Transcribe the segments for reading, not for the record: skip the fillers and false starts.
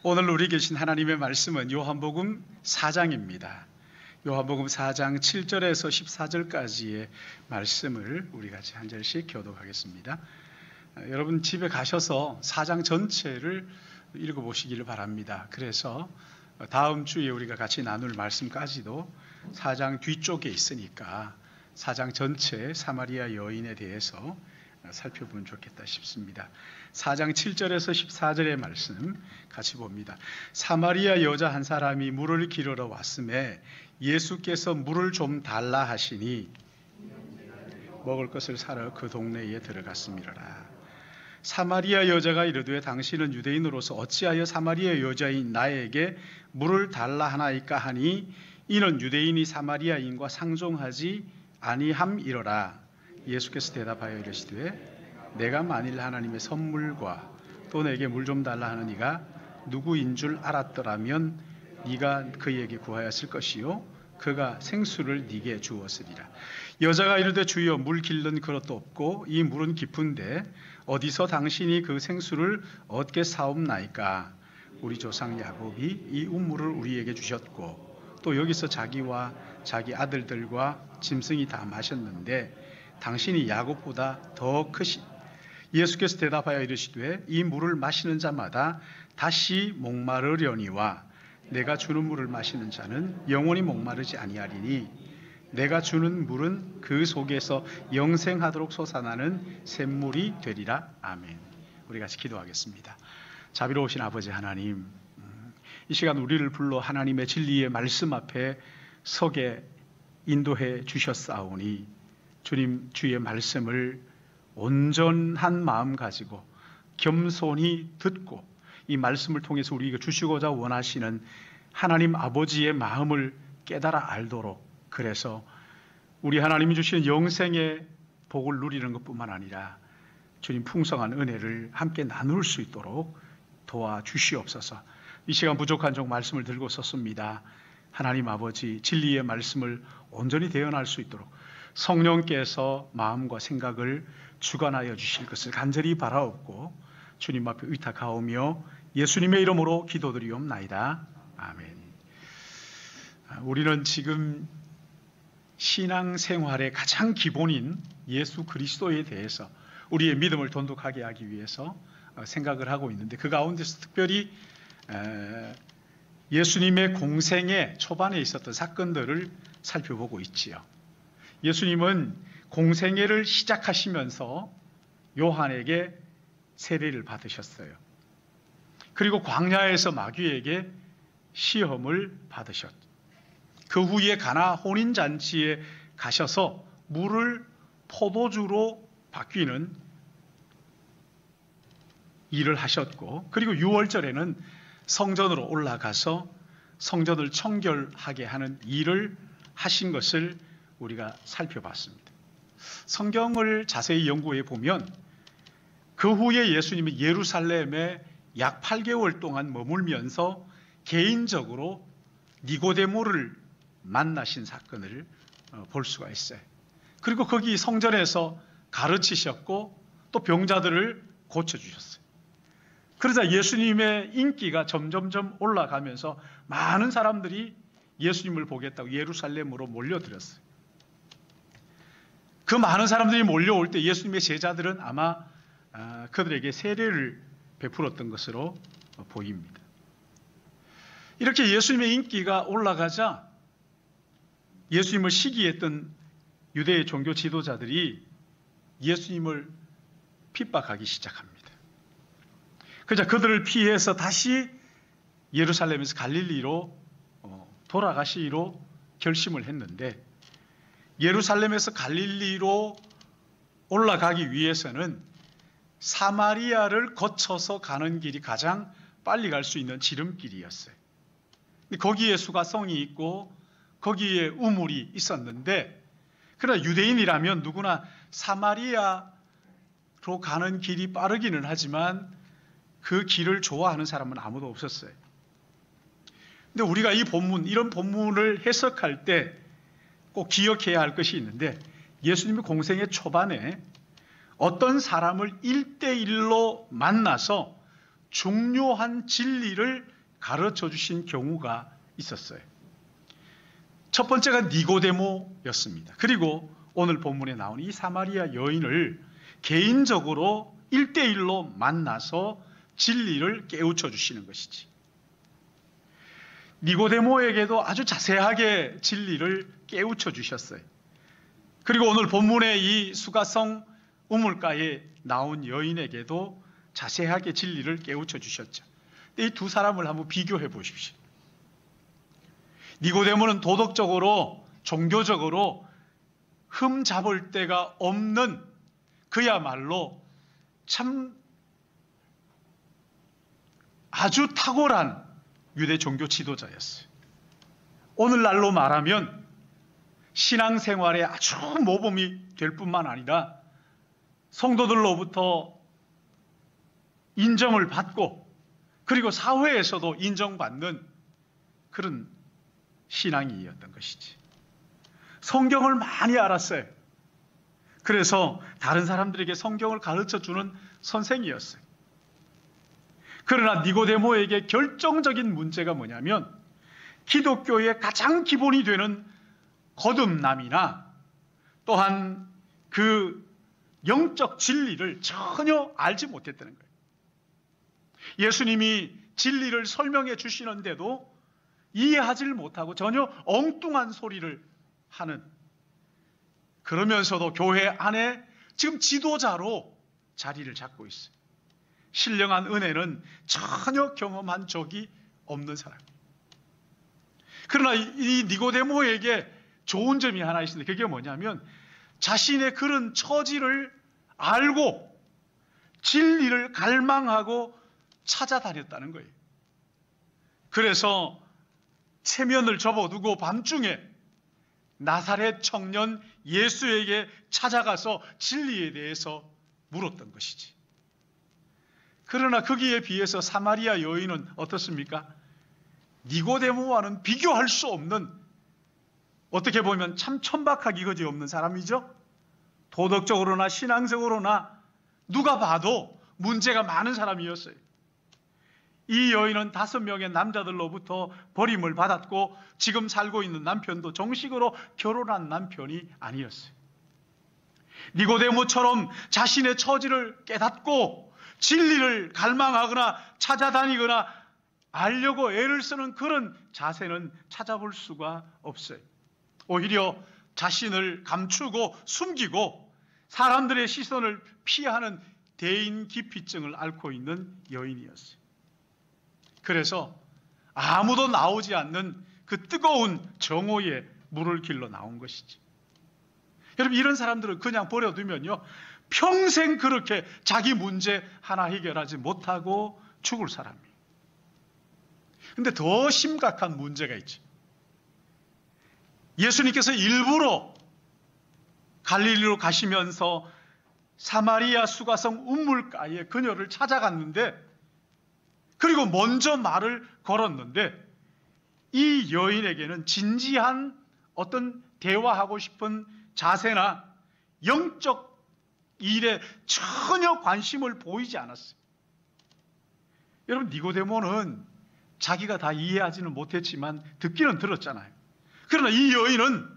오늘 우리 계신 하나님의 말씀은 요한복음 4장입니다. 요한복음 4장 7절에서 14절까지의 말씀을 우리 같이 한 절씩 교독하겠습니다. 여러분 집에 가셔서 4장 전체를 읽어보시기를 바랍니다. 그래서 다음 주에 우리가 같이 나눌 말씀까지도 4장 뒤쪽에 있으니까 4장 전체 사마리아 여인에 대해서 살펴보면 좋겠다 싶습니다. 4장 7절에서 14절의 말씀 같이 봅니다. 사마리아 여자 한 사람이 물을 기르러 왔음에 예수께서 물을 좀 달라 하시니 먹을 것을 사러 그 동네에 들어갔음이라. 사마리아 여자가 이르되 당신은 유대인으로서 어찌하여 사마리아 여자인 나에게 물을 달라 하나이까 하니 이는 유대인이 사마리아인과 상종하지 아니함이로라. 예수께서 대답하여 이르시되 내가 만일 하나님의 선물과 또 내게 물 좀 달라 하는 이가 누구인 줄 알았더라면 네가 그에게 구하였을 것이요 그가 생수를 네게 주었으리라. 여자가 이르되 주여 물 길른 그릇도 없고 이 물은 깊은데 어디서 당신이 그 생수를 얻게 사옵나이까. 우리 조상 야곱이 이 우물을 우리에게 주셨고 또 여기서 자기와 자기 아들들과 짐승이 다 마셨는데 당신이 야곱보다 더 크시. 예수께서 대답하여 이르시되 이 물을 마시는 자마다 다시 목마르려니와 내가 주는 물을 마시는 자는 영원히 목마르지 아니하리니 내가 주는 물은 그 속에서 영생하도록 솟아나는 샘물이 되리라. 아멘. 우리 같이 기도하겠습니다. 자비로우신 아버지 하나님, 이 시간 우리를 불러 하나님의 진리의 말씀 앞에 서게 인도해 주셨사오니 주님 주의 말씀을 온전한 마음 가지고 겸손히 듣고 이 말씀을 통해서 우리에게 주시고자 원하시는 하나님 아버지의 마음을 깨달아 알도록, 그래서 우리 하나님이 주시는 영생의 복을 누리는 것뿐만 아니라 주님 풍성한 은혜를 함께 나눌 수 있도록 도와주시옵소서. 이 시간 부족한 종 말씀을 들고 섰습니다. 하나님 아버지 진리의 말씀을 온전히 대언할 수 있도록 성령께서 마음과 생각을 주관하여 주실 것을 간절히 바라옵고 주님 앞에 의탁하오며 예수님의 이름으로 기도드리옵나이다. 아멘. 우리는 지금 신앙생활의 가장 기본인 예수 그리스도에 대해서 우리의 믿음을 돈독하게 하기 위해서 생각을 하고 있는데, 그 가운데서 특별히 예수님의 공생의 초반에 있었던 사건들을 살펴보고 있지요. 예수님은 공생애를 시작하시면서 요한에게 세례를 받으셨어요. 그리고 광야에서 마귀에게 시험을 받으셨죠. 그 후에 가나 혼인잔치에 가셔서 물을 포도주로 바뀌는 일을 하셨고, 그리고 6월절에는 성전으로 올라가서 성전을 청결하게 하는 일을 하신 것을 우리가 살펴봤습니다. 성경을 자세히 연구해 보면 그 후에 예수님이 예루살렘에 약 8개월 동안 머물면서 개인적으로 니고데모를 만나신 사건을 볼 수가 있어요. 그리고 거기 성전에서 가르치셨고 또 병자들을 고쳐주셨어요. 그러자 예수님의 인기가 점점점 올라가면서 많은 사람들이 예수님을 보겠다고 예루살렘으로 몰려들었어요. 그 많은 사람들이 몰려올 때 예수님의 제자들은 아마 그들에게 세례를 베풀었던 것으로 보입니다. 이렇게 예수님의 인기가 올라가자 예수님을 시기했던 유대의 종교 지도자들이 예수님을 핍박하기 시작합니다. 그러자 그들을 피해서 다시 예루살렘에서 갈릴리로 돌아가시기로 결심을 했는데, 예루살렘에서 갈릴리로 올라가기 위해서는 사마리아를 거쳐서 가는 길이 가장 빨리 갈 수 있는 지름길이었어요. 거기에 수가성이 있고 거기에 우물이 있었는데, 그러나 유대인이라면 누구나 사마리아로 가는 길이 빠르기는 하지만 그 길을 좋아하는 사람은 아무도 없었어요. 근데 우리가 이 본문, 이런 본문을 해석할 때 꼭 기억해야 할 것이 있는데, 예수님의 공생의 초반에 어떤 사람을 1대1로 만나서 중요한 진리를 가르쳐 주신 경우가 있었어요. 첫 번째가 니고데모였습니다. 그리고 오늘 본문에 나온 이 사마리아 여인을 개인적으로 1대1로 만나서 진리를 깨우쳐 주시는 것이지. 니고데모에게도 아주 자세하게 진리를 깨우쳐 주셨어요. 그리고 오늘 본문의 이 수가성 우물가에 나온 여인에게도 자세하게 진리를 깨우쳐 주셨죠. 이 두 사람을 한번 비교해 보십시오. 니고데모는 도덕적으로, 종교적으로 흠 잡을 데가 없는 그야말로 참 아주 탁월한 유대 종교 지도자였어요. 오늘날로 말하면 신앙생활에 아주 모범이 될 뿐만 아니라 성도들로부터 인정을 받고 그리고 사회에서도 인정받는 그런 신앙이었던 것이지. 성경을 많이 알았어요. 그래서 다른 사람들에게 성경을 가르쳐주는 선생이었어요. 그러나 니고데모에게 결정적인 문제가 뭐냐면 기독교의 가장 기본이 되는 거듭남이나 또한 그 영적 진리를 전혀 알지 못했다는 거예요. 예수님이 진리를 설명해 주시는데도 이해하지를 못하고 전혀 엉뚱한 소리를 하는, 그러면서도 교회 안에 지금 지도자로 자리를 잡고 있어요. 신령한 은혜는 전혀 경험한 적이 없는 사람. 그러나 이 니고데모에게 좋은 점이 하나 있습니다. 그게 뭐냐면 자신의 그런 처지를 알고 진리를 갈망하고 찾아다녔다는 거예요. 그래서 체면을 접어두고 밤중에 나사렛 청년 예수에게 찾아가서 진리에 대해서 물었던 것이지. 그러나 거기에 비해서 사마리아 여인은 어떻습니까? 니고데모와는 비교할 수 없는, 어떻게 보면 참 천박하기 그지없는 사람이죠. 도덕적으로나 신앙적으로나 누가 봐도 문제가 많은 사람이었어요. 이 여인은 5명의 남자들로부터 버림을 받았고 지금 살고 있는 남편도 정식으로 결혼한 남편이 아니었어요. 니고데모처럼 자신의 처지를 깨닫고 진리를 갈망하거나 찾아다니거나 알려고 애를 쓰는 그런 자세는 찾아볼 수가 없어요. 오히려 자신을 감추고 숨기고 사람들의 시선을 피하는 대인기피증을 앓고 있는 여인이었어요. 그래서 아무도 나오지 않는 그 뜨거운 정오에 물을 길러 나온 것이지. 여러분, 이런 사람들은 그냥 버려두면요, 평생 그렇게 자기 문제 하나 해결하지 못하고 죽을 사람이에요. 근데 더 심각한 문제가 있죠. 예수님께서 일부러 갈릴리로 가시면서 사마리아 수가성 우물가에 그녀를 찾아갔는데, 그리고 먼저 말을 걸었는데, 이 여인에게는 진지한 어떤 대화하고 싶은 자세나 영적 일에 전혀 관심을 보이지 않았어요. 여러분, 니고데모는 자기가 다 이해하지는 못했지만 듣기는 들었잖아요. 그러나 이 여인은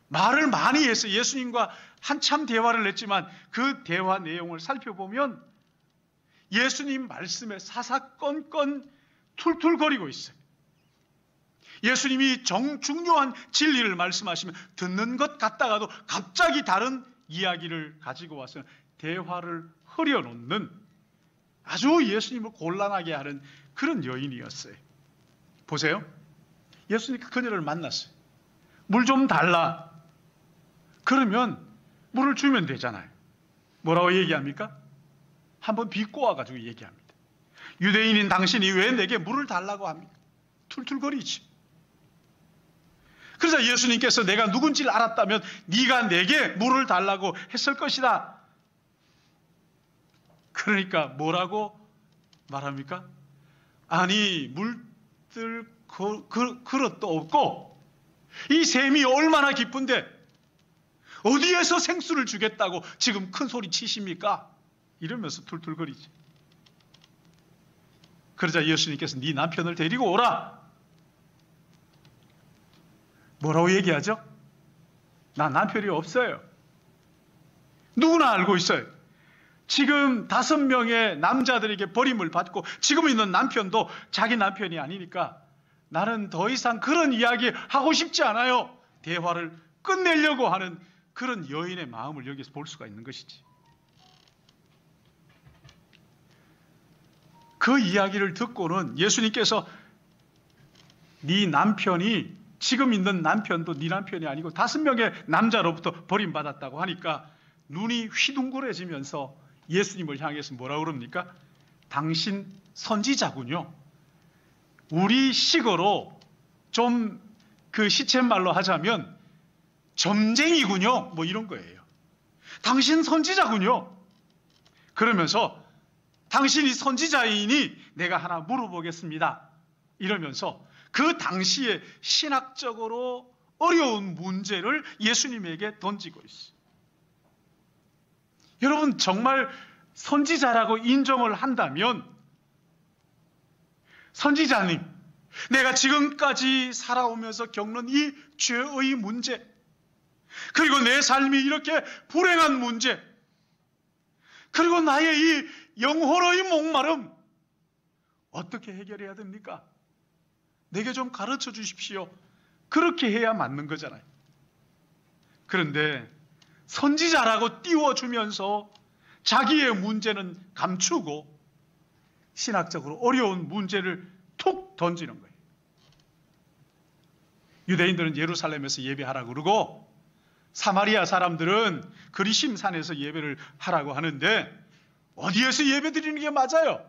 말을 많이 했어요. 예수님과 한참 대화를 했지만 그 대화 내용을 살펴보면 예수님 말씀에 사사건건 툴툴거리고 있어요. 예수님이 중요한 진리를 말씀하시면 듣는 것 같다가도 갑자기 다른 이야기를 가지고 와서 대화를 흐려놓는 아주 예수님을 곤란하게 하는 그런 여인이었어요. 보세요. 예수님이 그녀를 만났어요. 물 좀 달라. 그러면 물을 주면 되잖아요. 뭐라고 얘기합니까? 한번 비꼬 와가지고 얘기합니다. 유대인인 당신이 왜 내게 물을 달라고 합니까? 툴툴거리지. 그래서 예수님께서 내가 누군지를 알았다면 네가 내게 물을 달라고 했을 것이다. 그러니까 뭐라고 말합니까? 아니, 물들 그릇도 없고 이 샘이 얼마나 깊은데 어디에서 생수를 주겠다고 지금 큰 소리 치십니까? 이러면서 툴툴거리지. 그러자 예수님께서 네 남편을 데리고 오라. 뭐라고 얘기하죠? 나 남편이 없어요. 누구나 알고 있어요. 지금 5명의 남자들에게 버림을 받고 지금 있는 남편도 자기 남편이 아니니까 나는 더 이상 그런 이야기 하고 싶지 않아요. 대화를 끝내려고 하는 그런 여인의 마음을 여기서 볼 수가 있는 것이지. 그 이야기를 듣고는 예수님께서 네 남편이 지금 있는 남편도 네 남편이 아니고 5명의 남자로부터 버림받았다고 하니까 눈이 휘둥그레지면서 예수님을 향해서 뭐라고 그럽니까? 당신 선지자군요. 우리 식어로 좀 그 시쳇말로 하자면 점쟁이군요. 뭐 이런 거예요. 당신 선지자군요. 그러면서 당신이 선지자이니 내가 하나 물어보겠습니다. 이러면서 그 당시에 신학적으로 어려운 문제를 예수님에게 던지고 있어요. 여러분 정말 선지자라고 인정을 한다면 선지자님, 내가 지금까지 살아오면서 겪는 이 죄의 문제, 그리고 내 삶이 이렇게 불행한 문제, 그리고 나의 이 영혼의 목마름 어떻게 해결해야 됩니까? 내게 좀 가르쳐 주십시오. 그렇게 해야 맞는 거잖아요. 그런데 선지자라고 띄워주면서 자기의 문제는 감추고 신학적으로 어려운 문제를 툭 던지는 거예요. 유대인들은 예루살렘에서 예배하라고 그러고 사마리아 사람들은 그리심산에서 예배를 하라고 하는데 어디에서 예배 드리는 게 맞아요?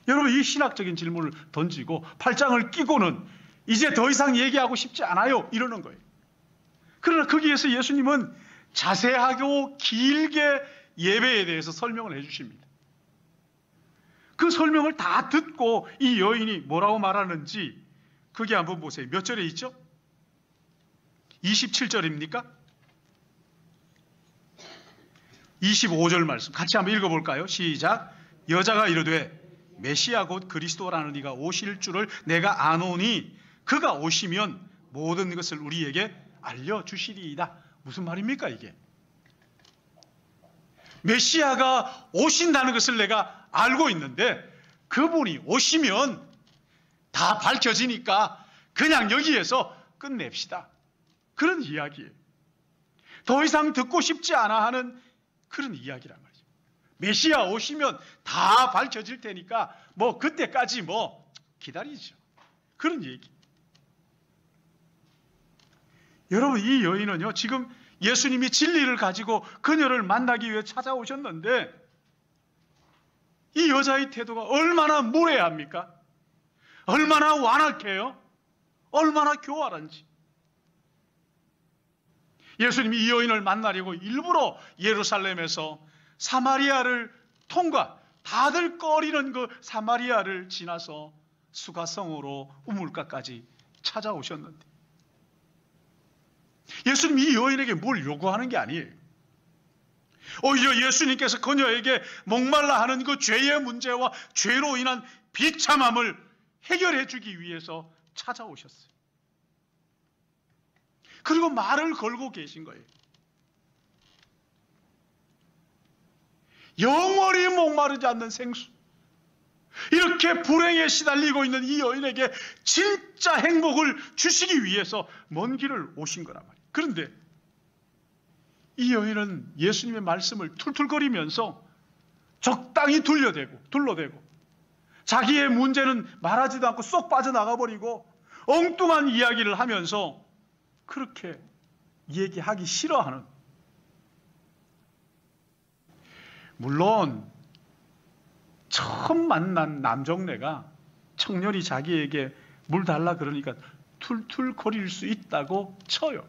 여러분 이 신학적인 질문을 던지고 팔짱을 끼고는 이제 더 이상 얘기하고 싶지 않아요 이러는 거예요. 그러나 거기에서 예수님은 자세하고 길게 예배에 대해서 설명을 해주십니다. 그 설명을 다 듣고 이 여인이 뭐라고 말하는지 그게 한번 보세요. 몇 절에 있죠? 27절입니까? 25절 말씀 같이 한번 읽어볼까요? 시작. 여자가 이르되 메시아 곧 그리스도라는 이가 오실 줄을 내가 아노니 그가 오시면 모든 것을 우리에게 알려주시리이다. 무슨 말입니까 이게? 메시아가 오신다는 것을 내가 알고 있는데 그분이 오시면 다 밝혀지니까 그냥 여기에서 끝냅시다. 그런 이야기예요. 더 이상 듣고 싶지 않아 하는 그런 이야기란 말이죠. 메시아 오시면 다 밝혀질 테니까 뭐 그때까지 뭐 기다리죠. 그런 얘기. 여러분 이 여인은요 지금 예수님이 진리를 가지고 그녀를 만나기 위해 찾아오셨는데 이 여자의 태도가 얼마나 무례합니까? 얼마나 완악해요? 얼마나 교활한지. 예수님이 이 여인을 만나려고 일부러 예루살렘에서 사마리아를 통과, 다들 꺼리는 그 사마리아를 지나서 수가성으로 우물가까지 찾아오셨는데 예수님이 이 여인에게 뭘 요구하는 게 아니에요. 오히려 예수님께서 그녀에게 목말라 하는 그 죄의 문제와 죄로 인한 비참함을 해결해 주기 위해서 찾아오셨어요. 그리고 말을 걸고 계신 거예요. 영원히 목마르지 않는 생수. 이렇게 불행에 시달리고 있는 이 여인에게 진짜 행복을 주시기 위해서 먼 길을 오신 거란 말이에요. 그런데 이 여인은 예수님의 말씀을 툴툴거리면서 적당히 둘러대고 자기의 문제는 말하지도 않고 쏙 빠져나가 버리고 엉뚱한 이야기를 하면서 그렇게 얘기하기 싫어하는, 물론 처음 만난 남정네가 청년이 자기에게 물 달라 그러니까 툴툴거릴 수 있다고 쳐요.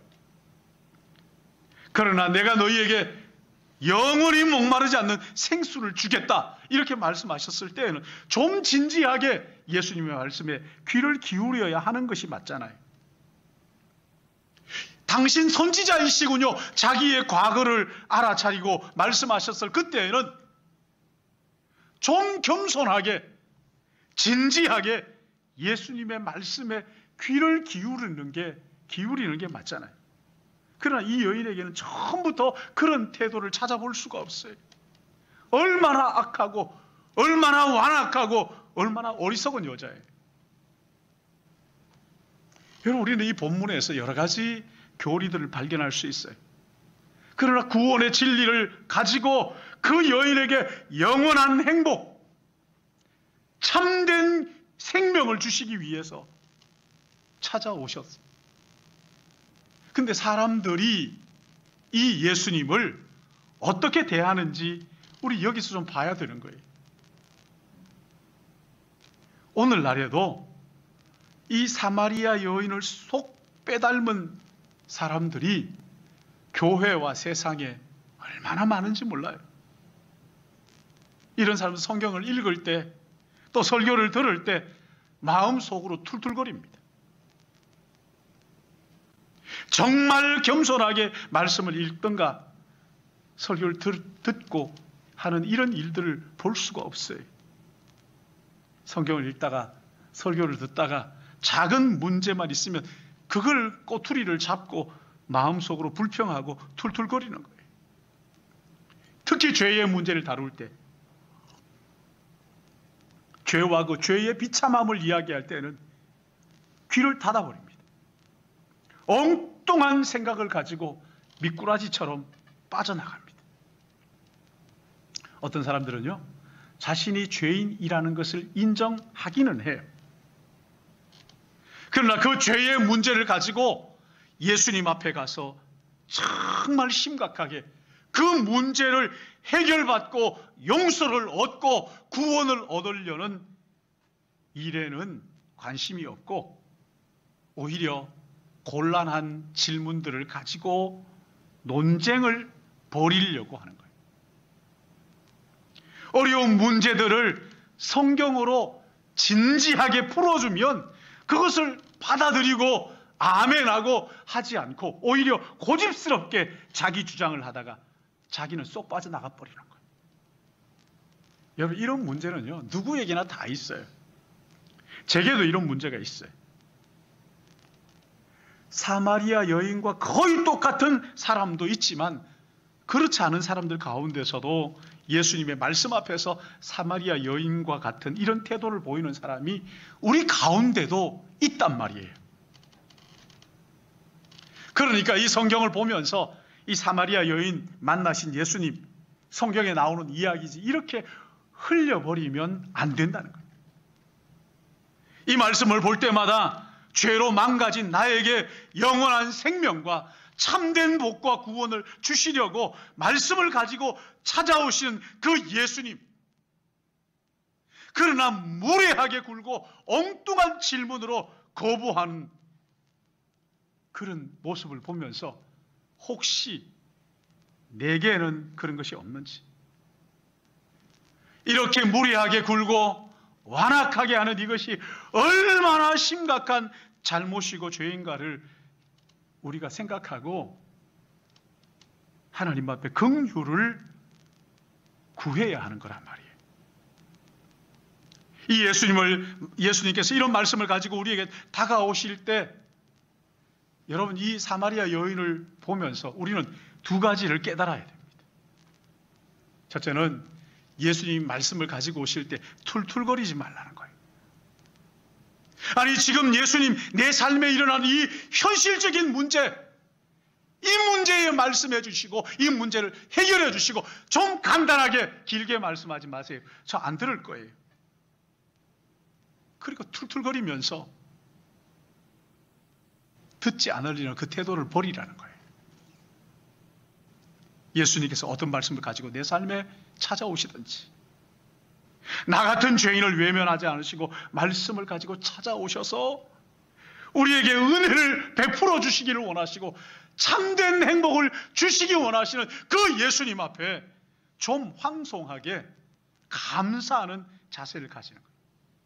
그러나 내가 너희에게 영원히 목마르지 않는 생수를 주겠다 이렇게 말씀하셨을 때에는 좀 진지하게 예수님의 말씀에 귀를 기울여야 하는 것이 맞잖아요. 당신 선지자이시군요. 자기의 과거를 알아차리고 말씀하셨을 그때에는 좀 겸손하게 진지하게 예수님의 말씀에 귀를 기울이는 게 맞잖아요. 그러나 이 여인에게는 처음부터 그런 태도를 찾아볼 수가 없어요. 얼마나 악하고 얼마나 완악하고 얼마나 어리석은 여자예요. 여러분, 우리는 이 본문에서 여러 가지 교리들을 발견할 수 있어요. 그러나 구원의 진리를 가지고 그 여인에게 영원한 행복, 참된 생명을 주시기 위해서 찾아오셨어요. 근데 사람들이 이 예수님을 어떻게 대하는지 우리 여기서 좀 봐야 되는 거예요. 오늘날에도 이 사마리아 여인을 속 빼닮은 사람들이 교회와 세상에 얼마나 많은지 몰라요. 이런 사람은 성경을 읽을 때 또 설교를 들을 때 마음속으로 툴툴거립니다. 정말 겸손하게 말씀을 읽던가 설교를 듣고 하는 이런 일들을 볼 수가 없어요. 성경을 읽다가 설교를 듣다가 작은 문제만 있으면 그걸 꼬투리를 잡고 마음속으로 불평하고 툴툴거리는 거예요. 특히 죄의 문제를 다룰 때, 죄와 그 죄의 비참함을 이야기할 때는 귀를 닫아버립니다. 엉뚱한 생각을 가지고 미꾸라지처럼 빠져나갑니다. 어떤 사람들은요, 자신이 죄인이라는 것을 인정하기는 해요. 그러나 그 죄의 문제를 가지고 예수님 앞에 가서 정말 심각하게 그 문제를 해결받고 용서를 얻고 구원을 얻으려는 일에는 관심이 없고 오히려 곤란한 질문들을 가지고 논쟁을 벌이려고 하는 거예요. 어려운 문제들을 성경으로 진지하게 풀어주면 그것을 받아들이고 아멘하고 하지 않고 오히려 고집스럽게 자기 주장을 하다가 자기는 쏙 빠져나가 버리는 거예요. 여러분, 이런 문제는요, 누구에게나 다 있어요. 제게도 이런 문제가 있어요. 사마리아 여인과 거의 똑같은 사람도 있지만 그렇지 않은 사람들 가운데서도 예수님의 말씀 앞에서 사마리아 여인과 같은 이런 태도를 보이는 사람이 우리 가운데도 있단 말이에요. 그러니까 이 성경을 보면서 이 사마리아 여인 만나신 예수님, 성경에 나오는 이야기지 이렇게 흘려버리면 안 된다는 거예요. 이 말씀을 볼 때마다 죄로 망가진 나에게 영원한 생명과 참된 복과 구원을 주시려고 말씀을 가지고 찾아오시는 그 예수님, 그러나 무례하게 굴고 엉뚱한 질문으로 거부하는 그런 모습을 보면서 혹시 내게는 그런 것이 없는지, 이렇게 무례하게 굴고 완악하게 하는 이것이 얼마나 심각한 잘못이고 죄인가를 우리가 생각하고 하나님 앞에 긍휼을 구해야 하는 거란 말이에요. 이 예수님께서 이런 말씀을 가지고 우리에게 다가오실 때 여러분, 이 사마리아 여인을 보면서 우리는 두 가지를 깨달아야 됩니다. 첫째는 예수님 말씀을 가지고 오실 때 툴툴거리지 말라는 거예요. 아니, 지금 예수님 내 삶에 일어난 이 현실적인 문제, 이 문제에 말씀해 주시고 이 문제를 해결해 주시고 좀 간단하게 길게 말씀하지 마세요. 저 안 들을 거예요. 그리고 툴툴거리면서 듣지 않으려는 그 태도를 버리라는 거예요. 예수님께서 어떤 말씀을 가지고 내 삶에 찾아오시든지 나 같은 죄인을 외면하지 않으시고 말씀을 가지고 찾아오셔서 우리에게 은혜를 베풀어 주시기를 원하시고 참된 행복을 주시기 원하시는 그 예수님 앞에 좀 황송하게 감사하는 자세를 가지는 거예요.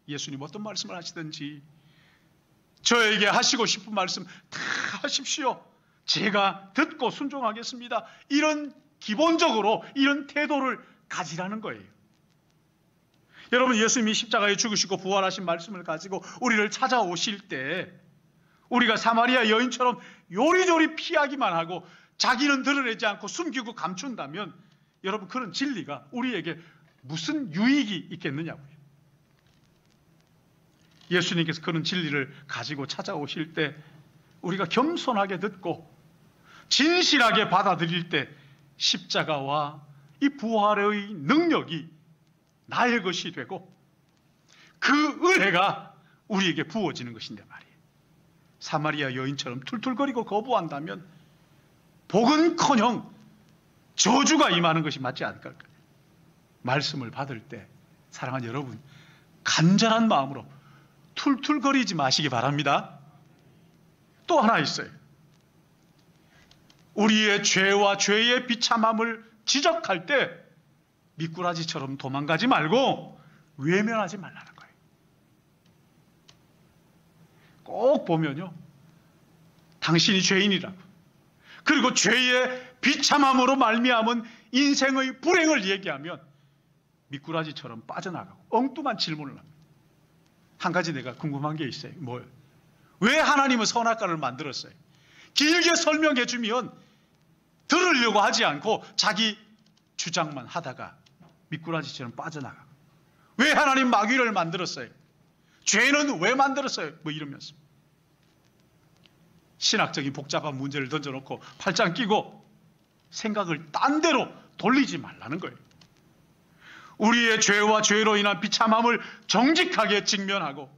예수님 어떤 말씀을 하시든지 저에게 하시고 싶은 말씀 다 하십시오. 제가 듣고 순종하겠습니다. 이런 기본적으로 이런 태도를 가지라는 거예요. 여러분, 예수님이 십자가에 죽으시고 부활하신 말씀을 가지고 우리를 찾아오실 때 우리가 사마리아 여인처럼 요리조리 피하기만 하고 자기는 드러내지 않고 숨기고 감춘다면 여러분, 그런 진리가 우리에게 무슨 유익이 있겠느냐고요. 예수님께서 그런 진리를 가지고 찾아오실 때 우리가 겸손하게 듣고 진실하게 받아들일 때 십자가와 이 부활의 능력이 나의 것이 되고 그 은혜가 우리에게 부어지는 것인데 말이에요. 사마리아 여인처럼 툴툴거리고 거부한다면 복은커녕 저주가 임하는 것이 맞지 않을까요? 말씀을 받을 때 사랑하는 여러분, 간절한 마음으로 툴툴거리지 마시기 바랍니다. 또 하나 있어요. 우리의 죄와 죄의 비참함을 지적할 때 미꾸라지처럼 도망가지 말고 외면하지 말라는 거예요. 꼭 보면요, 당신이 죄인이라고, 그리고 죄의 비참함으로 말미암은 인생의 불행을 얘기하면 미꾸라지처럼 빠져나가고 엉뚱한 질문을 합니다. 한 가지 내가 궁금한 게 있어요. 뭐예요? 왜 하나님은 선악과를 만들었어요? 길게 설명해 주면 들으려고 하지 않고 자기 주장만 하다가 미꾸라지처럼 빠져나가고, 왜 하나님 마귀를 만들었어요? 죄는 왜 만들었어요? 뭐 이러면서 신학적인 복잡한 문제를 던져놓고 팔짱 끼고 생각을 딴 데로 돌리지 말라는 거예요. 우리의 죄와 죄로 인한 비참함을 정직하게 직면하고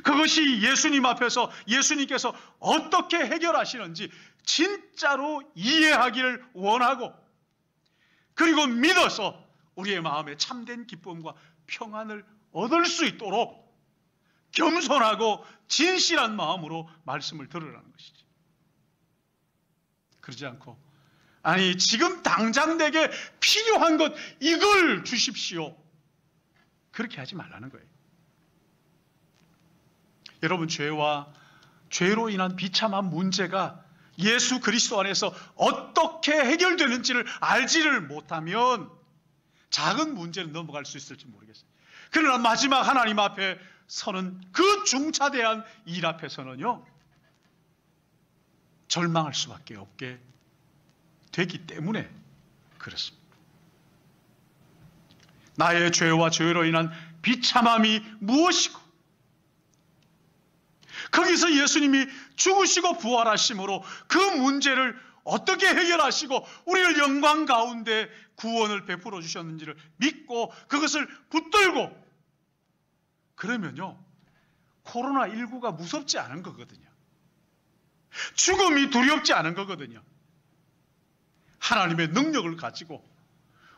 그것이 예수님 앞에서 예수님께서 어떻게 해결하시는지 진짜로 이해하기를 원하고, 그리고 믿어서 우리의 마음에 참된 기쁨과 평안을 얻을 수 있도록 겸손하고 진실한 마음으로 말씀을 들으라는 것이지. 그러지 않고 아니 지금 당장 내게 필요한 것 이걸 주십시오, 그렇게 하지 말라는 거예요. 여러분, 죄와 죄로 인한 비참한 문제가 예수 그리스도 안에서 어떻게 해결되는지를 알지를 못하면 작은 문제는 넘어갈 수 있을지 모르겠어요. 그러나 마지막 하나님 앞에 서는 그 중차대한 일 앞에서는요, 절망할 수밖에 없게 되기 때문에 그렇습니다. 나의 죄와 죄로 인한 비참함이 무엇이고, 거기서 예수님이 죽으시고 부활하심으로 그 문제를 어떻게 해결하시고 우리를 영광 가운데 구원을 베풀어 주셨는지를 믿고 그것을 붙들고 그러면요, 코로나19가 무섭지 않은 거거든요. 죽음이 두렵지 않은 거거든요. 하나님의 능력을 가지고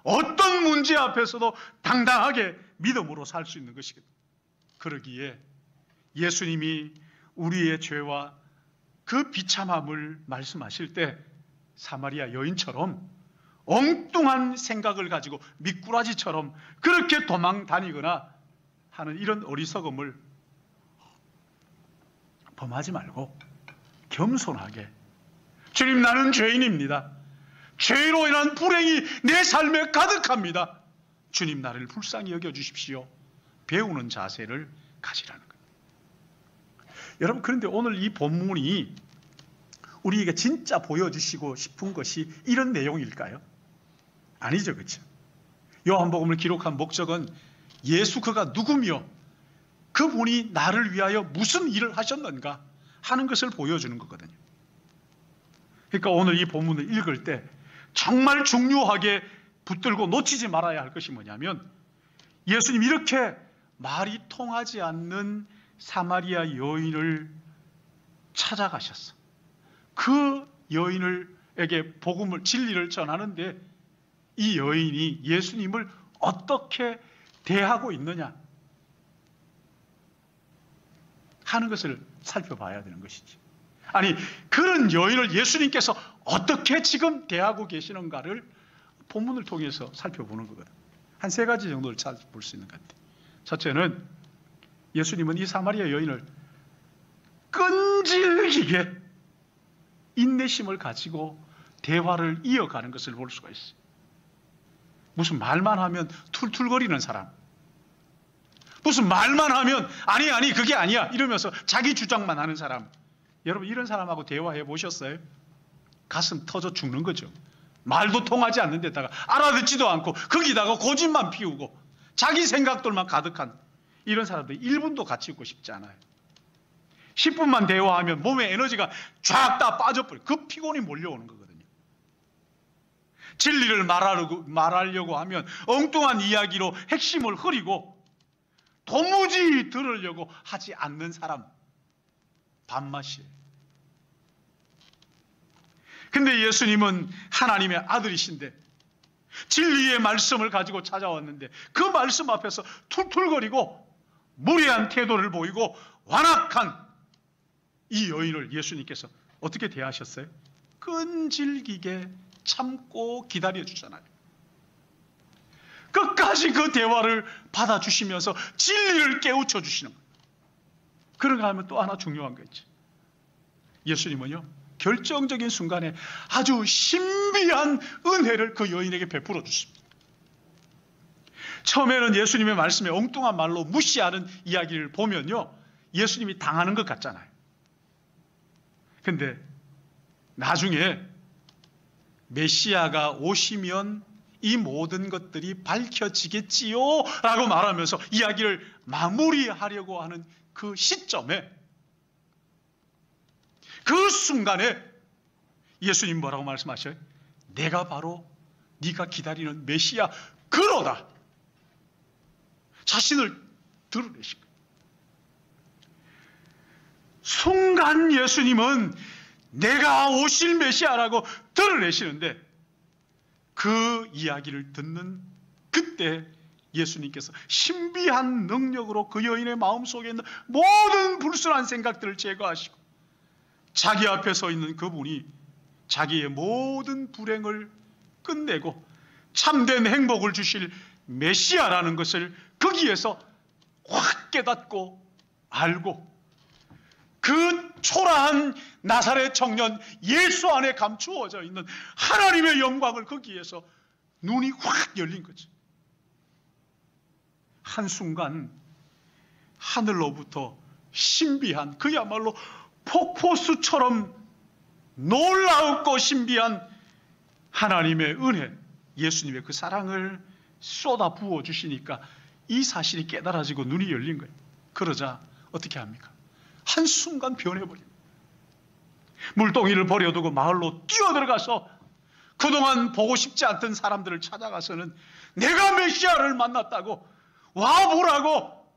어떤 문제 앞에서도 당당하게 믿음으로 살 수 있는 것이거든요. 그러기에 예수님이 우리의 죄와 그 비참함을 말씀하실 때 사마리아 여인처럼 엉뚱한 생각을 가지고 미꾸라지처럼 그렇게 도망 다니거나 하는 이런 어리석음을 범하지 말고 겸손하게, 주님, 나는 죄인입니다. 죄로 인한 불행이 내 삶에 가득합니다. 주님, 나를 불쌍히 여겨주십시오. 배우는 자세를 가지라는 거예요. 여러분, 그런데 오늘 이 본문이 우리에게 진짜 보여주시고 싶은 것이 이런 내용일까요? 아니죠, 그렇죠? 요한복음을 기록한 목적은 예수 그가 누구며 그분이 나를 위하여 무슨 일을 하셨는가 하는 것을 보여주는 거거든요. 그러니까 오늘 이 본문을 읽을 때 정말 중요하게 붙들고 놓치지 말아야 할 것이 뭐냐면, 예수님 이렇게 말이 통하지 않는 사마리아 여인을 찾아가셨어. 그 여인에게 복음을, 진리를 전하는데 이 여인이 예수님을 어떻게 대하고 있느냐 하는 것을 살펴봐야 되는 것이지. 아니, 그런 여인을 예수님께서 어떻게 지금 대하고 계시는가를 본문을 통해서 살펴보는 거거든. 한 세 가지 정도를 찾아볼 수 있는 것 같아요. 첫째는 예수님은 이 사마리아 여인을 끈질기게 인내심을 가지고 대화를 이어가는 것을 볼 수가 있어요. 무슨 말만 하면 툴툴거리는 사람, 무슨 말만 하면 아니 그게 아니야 이러면서 자기 주장만 하는 사람, 여러분 이런 사람하고 대화해 보셨어요? 가슴 터져 죽는 거죠. 말도 통하지 않는 데다가 알아듣지도 않고 거기다가 고집만 피우고 자기 생각들만 가득한 이런 사람들 1분도 같이 있고 싶지 않아요. 10분만 대화하면 몸에 에너지가 쫙 다 빠져버려요. 그 피곤이 몰려오는 거거든요. 진리를 말하려고 하면 엉뚱한 이야기로 핵심을 흐리고 도무지 들으려고 하지 않는 사람, 밥맛이에요. 근데 예수님은 하나님의 아들이신데 진리의 말씀을 가지고 찾아왔는데 그 말씀 앞에서 툴툴거리고 무례한 태도를 보이고 완악한 이 여인을 예수님께서 어떻게 대하셨어요? 끈질기게 참고 기다려주잖아요. 끝까지 그 대화를 받아주시면서 진리를 깨우쳐 주시는 거예요. 그런가 하면 또 하나 중요한 거 있지. 예수님은요, 결정적인 순간에 아주 신비한 은혜를 그 여인에게 베풀어 주십니다. 처음에는 예수님의 말씀에 엉뚱한 말로 무시하는 이야기를 보면요, 예수님이 당하는 것 같잖아요. 근데 나중에 메시아가 오시면 이 모든 것들이 밝혀지겠지요 라고 말하면서 이야기를 마무리하려고 하는 그 시점에, 그 순간에 예수님 뭐라고 말씀하셔요? 내가 바로 네가 기다리는 메시아 그로다. 자신을 드러내신 거예요. 순간 예수님은 내가 오실 메시아라고 드러내시는데 그 이야기를 듣는 그때 예수님께서 신비한 능력으로 그 여인의 마음속에 있는 모든 불순한 생각들을 제거하시고 자기 앞에 서 있는 그분이 자기의 모든 불행을 끝내고 참된 행복을 주실 메시아라는 것을 거기에서 확 깨닫고 알고 그 초라한 나사렛 청년 예수 안에 감추어져 있는 하나님의 영광을 거기에서 눈이 확 열린 거죠. 한순간 하늘로부터 신비한, 그야말로 폭포수처럼 놀라웠고 신비한 하나님의 은혜, 예수님의 그 사랑을 쏟아 부어 주시니까 이 사실이 깨달아지고 눈이 열린 거예요. 그러자 어떻게 합니까? 한순간 변해버립니다. 물동이를 버려두고 마을로 뛰어들어가서 그동안 보고 싶지 않던 사람들을 찾아가서는 내가 메시아를 만났다고 와보라고,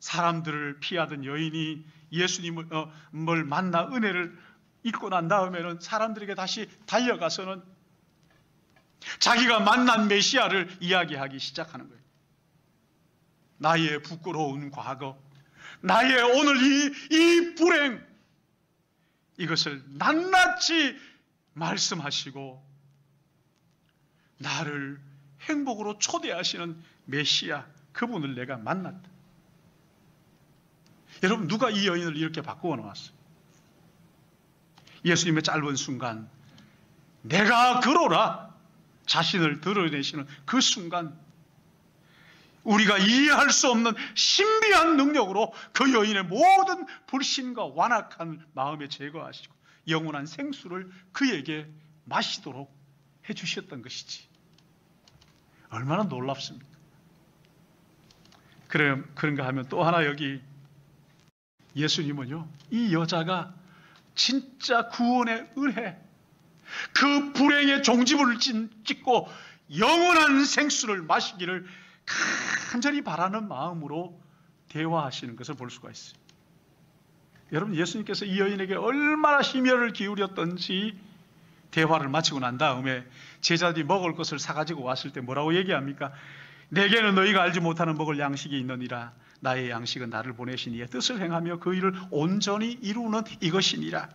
사람들을 피하던 여인이 예수님을 만나 은혜를 잊고 난 다음에는 사람들에게 다시 달려가서는 자기가 만난 메시아를 이야기하기 시작하는 거예요. 나의 부끄러운 과거, 나의 오늘 이 불행, 이것을 낱낱이 말씀하시고 나를 행복으로 초대하시는 메시아, 그분을 내가 만났다. 여러분, 누가 이 여인을 이렇게 바꾸어 놓았어요? 예수님의 짧은 순간, 내가 그로라 자신을 드러내시는 그 순간, 우리가 이해할 수 없는 신비한 능력으로 그 여인의 모든 불신과 완악한 마음에 제거하시고 영원한 생수를 그에게 마시도록 해주셨던 것이지. 얼마나 놀랍습니까? 그런가 하면 또 하나, 여기 예수님은요, 이 여자가 진짜 구원의 은혜, 그 불행의 종지부를 찍고 영원한 생수를 마시기를 간절히 바라는 마음으로 대화하시는 것을 볼 수가 있어요. 여러분, 예수님께서 이 여인에게 얼마나 심혈을 기울였던지 대화를 마치고 난 다음에 제자들이 먹을 것을 사가지고 왔을 때 뭐라고 얘기합니까? 내게는 너희가 알지 못하는 먹을 양식이 있느니라. 나의 양식은 나를 보내신 이의 뜻을 행하며 그 일을 온전히 이루는 이것이니라.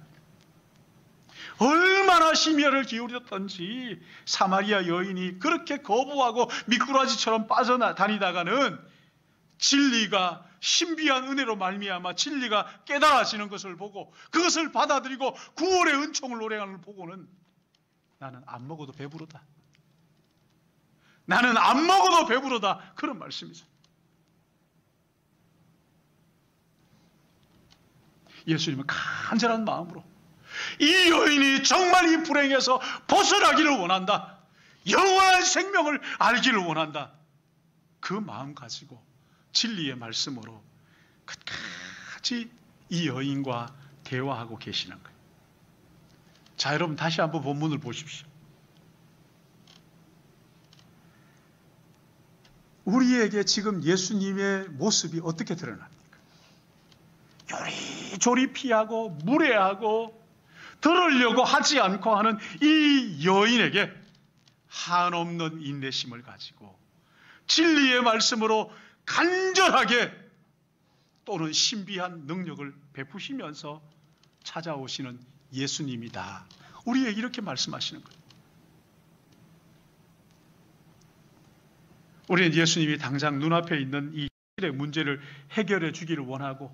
얼마나 심혈을 기울였던지 사마리아 여인이 그렇게 거부하고 미꾸라지처럼 빠져다니다가는 진리가 신비한 은혜로 말미암아 진리가 깨달아지는 것을 보고 그것을 받아들이고 구원의 은총을 노래하는 걸 보고는 나는 안 먹어도 배부르다. 나는 안 먹어도 배부르다. 그런 말씀이죠. 예수님은 간절한 마음으로 이 여인이 정말 이 불행에서 벗어나기를 원한다. 영원한 생명을 알기를 원한다. 그 마음 가지고 진리의 말씀으로 끝까지 이 여인과 대화하고 계시는 거예요. 자, 여러분 다시 한번 본문을 보십시오. 우리에게 지금 예수님의 모습이 어떻게 드러납니까? 요리조리 피하고 무례하고 들으려고 하지 않고 하는 이 여인에게 한없는 인내심을 가지고 진리의 말씀으로 간절하게 또는 신비한 능력을 베푸시면서 찾아오시는 예수님이다. 우리에게 이렇게 말씀하시는 거예요. 우리는 예수님이 당장 눈앞에 있는 이 일의 문제를 해결해 주기를 원하고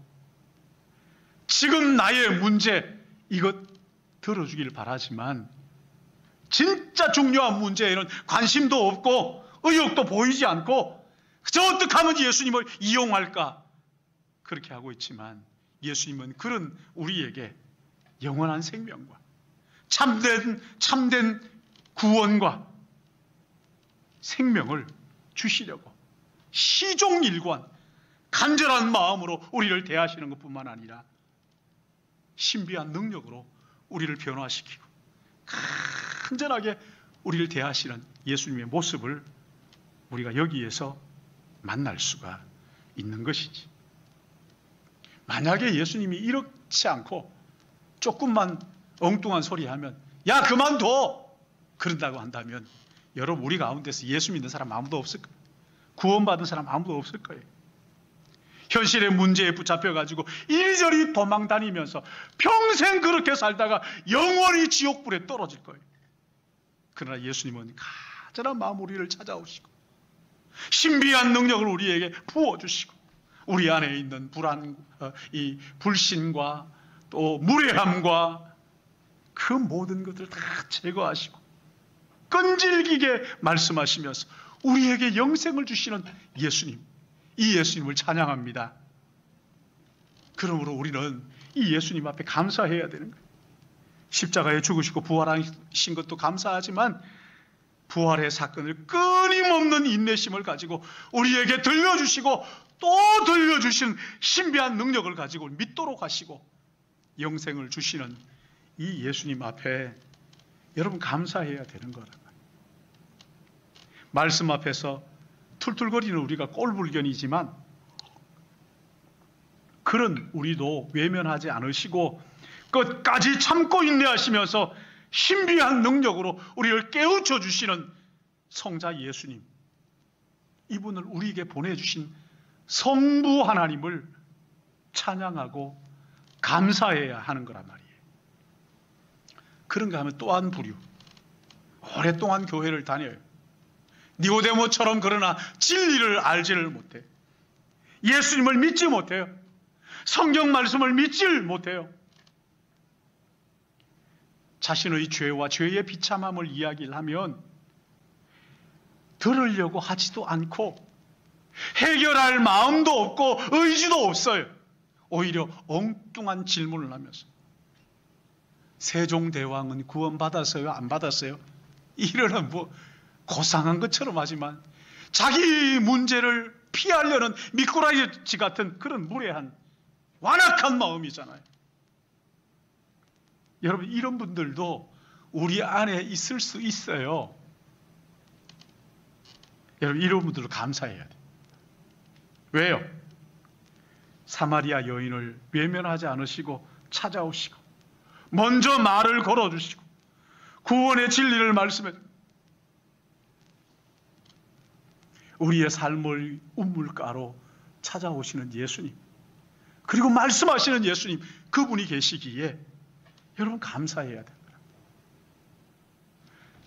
지금 나의 문제 이것 들어주기를 바라지만 진짜 중요한 문제에는 관심도 없고 의욕도 보이지 않고 저 어떻게 하면 예수님을 이용할까 그렇게 하고 있지만 예수님은 그런 우리에게 영원한 생명과 참된 구원과 생명을 주시려고 시종일관 간절한 마음으로 우리를 대하시는 것뿐만 아니라 신비한 능력으로 우리를 변화시키고 간절하게 우리를 대하시는 예수님의 모습을 우리가 여기에서 만날 수가 있는 것이지. 만약에 예수님이 이렇지 않고 조금만 엉뚱한 소리 하면 야 그만둬 그런다고 한다면 여러분 우리 가운데서 예수 믿는 사람 아무도 없을 거예요. 구원받은 사람 아무도 없을 거예요. 현실의 문제에 붙잡혀가지고 이리저리 도망 다니면서 평생 그렇게 살다가 영원히 지옥불에 떨어질 거예요. 그러나 예수님은 간절한 마음 우리를 찾아오시고 신비한 능력을 우리에게 부어주시고 우리 안에 있는 이 불신과 또 무례함과 그 모든 것들을 다 제거하시고 끈질기게 말씀하시면서 우리에게 영생을 주시는 예수님, 이 예수님을 찬양합니다. 그러므로 우리는 이 예수님 앞에 감사해야 되는 거예요. 십자가에 죽으시고 부활하신 것도 감사하지만 부활의 사건을 끊임없는 인내심을 가지고 우리에게 들려주시고 또 들려주신 신비한 능력을 가지고 믿도록 하시고 영생을 주시는 이 예수님 앞에 여러분 감사해야 되는 거라고요. 말씀 앞에서 툴툴거리는 우리가 꼴불견이지만 그런 우리도 외면하지 않으시고 끝까지 참고 인내하시면서 신비한 능력으로 우리를 깨우쳐 주시는 성자 예수님, 이분을 우리에게 보내주신 성부 하나님을 찬양하고 감사해야 하는 거란 말이에요. 그런가 하면 또 한 부류, 오랫동안 교회를 다녀요. 니고데모처럼 그러나 진리를 알지를 못해. 예수님을 믿지 못해요. 성경 말씀을 믿질 못해요. 자신의 죄와 죄의 비참함을 이야기를 하면 들으려고 하지도 않고 해결할 마음도 없고 의지도 없어요. 오히려 엉뚱한 질문을 하면서 세종대왕은 구원받았어요? 안 받았어요? 이러는 고상한 것처럼 하지만 자기 문제를 피하려는 미꾸라지 같은 그런 무례한 완악한 마음이잖아요. 여러분 이런 분들도 우리 안에 있을 수 있어요. 여러분 이런 분들도 감사해야 돼요. 왜요? 사마리아 여인을 외면하지 않으시고 찾아오시고 먼저 말을 걸어주시고 구원의 진리를 말씀해 우리의 삶의 우물가로 찾아오시는 예수님, 그리고 말씀하시는 예수님, 그분이 계시기에 여러분 감사해야 됩니다.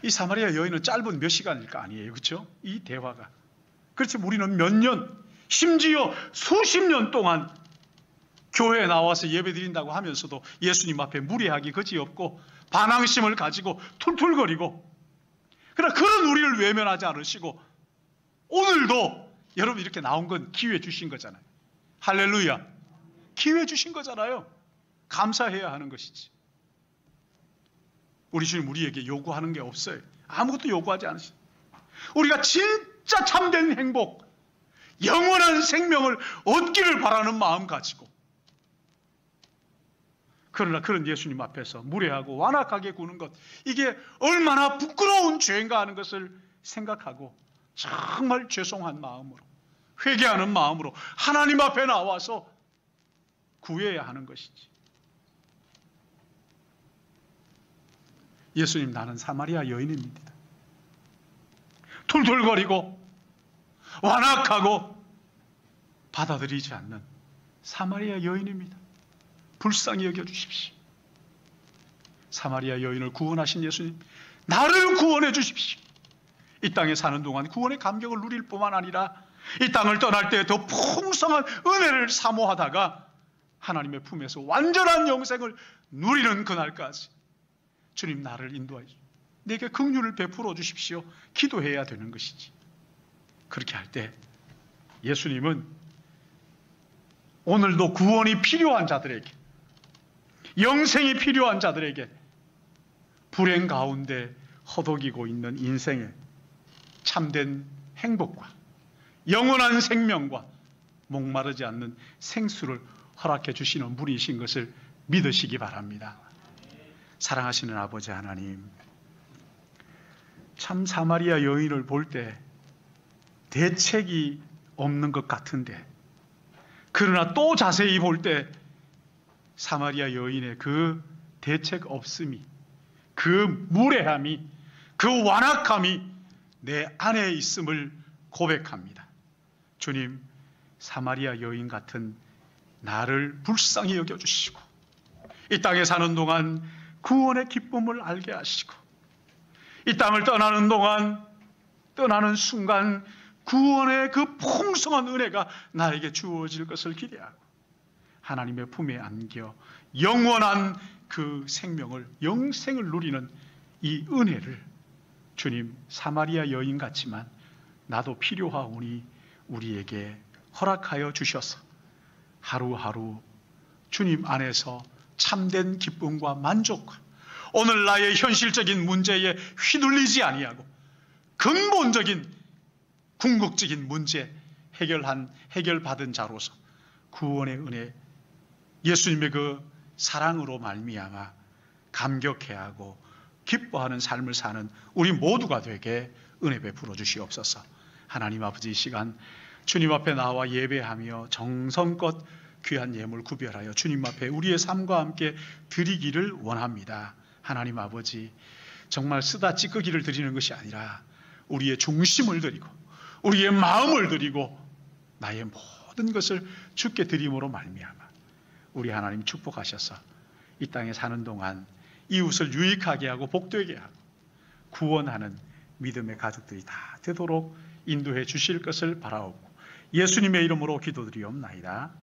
이 사마리아 여인은 짧은 몇 시간일 거 아니에요, 그렇죠? 이 대화가. 그렇지만 우리는 몇 년, 심지어 수십 년 동안 교회에 나와서 예배드린다고 하면서도 예수님 앞에 무례하기 그지없고 반항심을 가지고 툴툴거리고, 그러나 그런 우리를 외면하지 않으시고 오늘도 여러분 이렇게 나온 건 기회 주신 거잖아요. 할렐루야. 기회 주신 거잖아요. 감사해야 하는 것이지. 우리 주님 우리에게 요구하는 게 없어요. 아무것도 요구하지 않으시죠. 우리가 진짜 참된 행복, 영원한 생명을 얻기를 바라는 마음 가지고, 그러나 그런 예수님 앞에서 무례하고 완악하게 구는 것, 이게 얼마나 부끄러운 죄인가 하는 것을 생각하고 정말 죄송한 마음으로, 회개하는 마음으로 하나님 앞에 나와서 구해야 하는 것이지. 예수님, 나는 사마리아 여인입니다. 툴툴거리고 완악하고 받아들이지 않는 사마리아 여인입니다. 불쌍히 여겨주십시오. 사마리아 여인을 구원하신 예수님, 나를 구원해 주십시오. 이 땅에 사는 동안 구원의 감격을 누릴 뿐만 아니라 이 땅을 떠날 때 더 풍성한 은혜를 사모하다가 하나님의 품에서 완전한 영생을 누리는 그날까지 주님, 나를 인도하여 내게 긍휼을 베풀어 주십시오. 기도해야 되는 것이지. 그렇게 할 때 예수님은 오늘도 구원이 필요한 자들에게, 영생이 필요한 자들에게 불행 가운데 허덕이고 있는 인생에 참된 행복과 영원한 생명과 목마르지 않는 생수를 허락해 주시는 분이신 것을 믿으시기 바랍니다. 사랑하시는 아버지 하나님, 참 사마리아 여인을 볼 때 대책이 없는 것 같은데, 그러나 또 자세히 볼 때 사마리아 여인의 그 대책 없음이, 그 무례함이, 그 완악함이 내 안에 있음을 고백합니다. 주님, 사마리아 여인 같은 나를 불쌍히 여겨주시고 이 땅에 사는 동안 구원의 기쁨을 알게 하시고 이 땅을 떠나는 동안, 떠나는 순간 구원의 그 풍성한 은혜가 나에게 주어질 것을 기대하고 하나님의 품에 안겨 영원한 그 생명을, 영생을 누리는 이 은혜를 주님, 사마리아 여인 같지만 나도 필요하오니 우리에게 허락하여 주셔서 하루하루 주님 안에서 참된 기쁨과 만족과 오늘 나의 현실적인 문제에 휘둘리지 아니하고 근본적인 궁극적인 문제 해결받은 자로서 구원의 은혜, 예수님의 그 사랑으로 말미암아 감격해야 하고 기뻐하는 삶을 사는 우리 모두가 되게 은혜 베풀어 주시옵소서. 하나님 아버지, 이 시간 주님 앞에 나와 예배하며 정성껏 귀한 예물 구별하여 주님 앞에 우리의 삶과 함께 드리기를 원합니다. 하나님 아버지, 정말 쓰다 찌꺼기를 드리는 것이 아니라 우리의 중심을 드리고 우리의 마음을 드리고 나의 모든 것을 주께 드림으로 말미암아 우리 하나님 축복하셔서 이 땅에 사는 동안 이웃을 유익하게 하고 복되게 하고 구원하는 믿음의 가족들이 다 되도록 인도해 주실 것을 바라옵고 예수님의 이름으로 기도드리옵나이다.